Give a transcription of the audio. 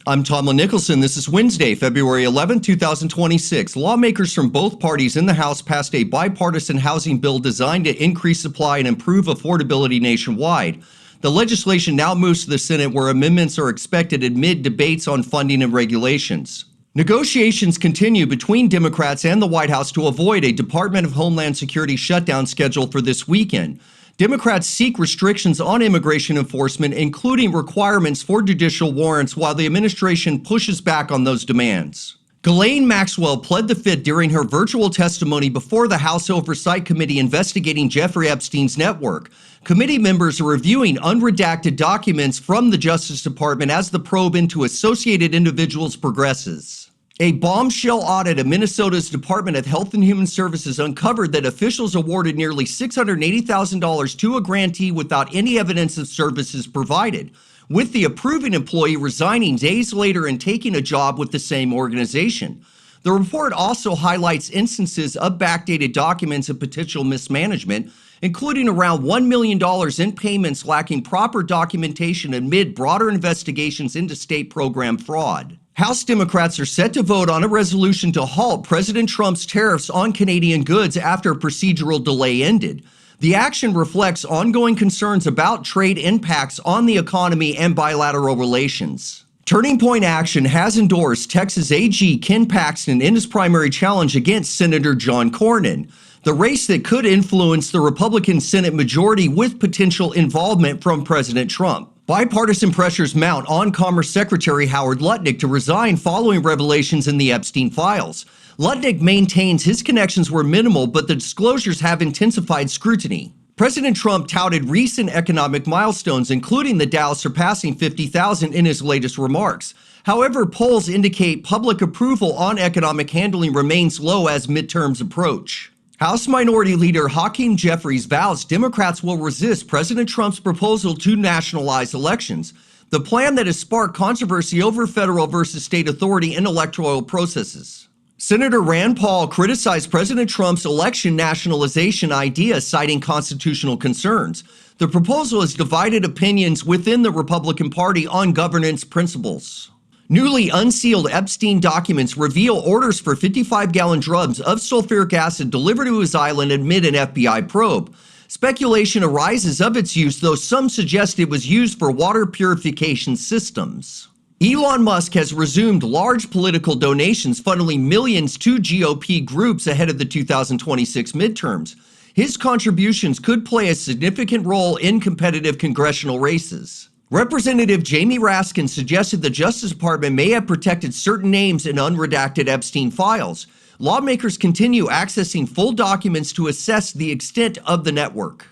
I'm Tomlyn Nicholson. This is Wednesday, February 11, 2026. Lawmakers from both parties in the House passed a bipartisan housing bill designed to increase supply and improve affordability nationwide. The legislation now moves to the Senate, where amendments are expected amid debates on funding and regulations. Negotiations continue between Democrats and the White House to avoid a Department of Homeland Security shutdown scheduled for this weekend. Democrats seek restrictions on immigration enforcement, including requirements for judicial warrants, while the administration pushes back on those demands. Ghislaine Maxwell pled the fifth during her virtual testimony before the House Oversight Committee investigating Jeffrey Epstein's network. Committee members are reviewing unredacted documents from the Justice Department as the probe into associated individuals progresses. A bombshell audit of Minnesota's Department of Health and Human Services uncovered that officials awarded nearly $680,000 to a grantee without any evidence of services provided, with the approving employee resigning days later and taking a job with the same organization. The report also highlights instances of backdated documents and potential mismanagement, including around $1 million in payments lacking proper documentation amid broader investigations into state program fraud. House Democrats are set to vote on a resolution to halt President Trump's tariffs on Canadian goods after a procedural delay ended. The action reflects ongoing concerns about trade impacts on the economy and bilateral relations. Turning Point Action has endorsed Texas AG Ken Paxton in his primary challenge against Senator John Cornyn, the race that could influence the Republican Senate majority with potential involvement from President Trump. Bipartisan pressures mount on Commerce Secretary Howard Lutnick to resign following revelations in the Epstein files. Lutnick maintains his connections were minimal, but the disclosures have intensified scrutiny. President Trump touted recent economic milestones, including the Dow surpassing 50,000 in his latest remarks. However, polls indicate public approval on economic handling remains low as midterms approach. House Minority Leader Hakeem Jeffries vows Democrats will resist President Trump's proposal to nationalize elections, the plan that has sparked controversy over federal versus state authority in electoral processes. Senator Rand Paul criticized President Trump's election nationalization idea, citing constitutional concerns. The proposal has divided opinions within the Republican Party on governance principles. Newly unsealed Epstein documents reveal orders for 55-gallon drums of sulfuric acid delivered to his island amid an FBI probe. Speculation arises of its use, though some suggest it was used for water purification systems. Elon Musk has resumed large political donations, funneling millions to GOP groups ahead of the 2026 midterms. His contributions could play a significant role in competitive congressional races. Representative Jamie Raskin suggested the Justice Department may have protected certain names in unredacted Epstein files. Lawmakers continue accessing full documents to assess the extent of the network.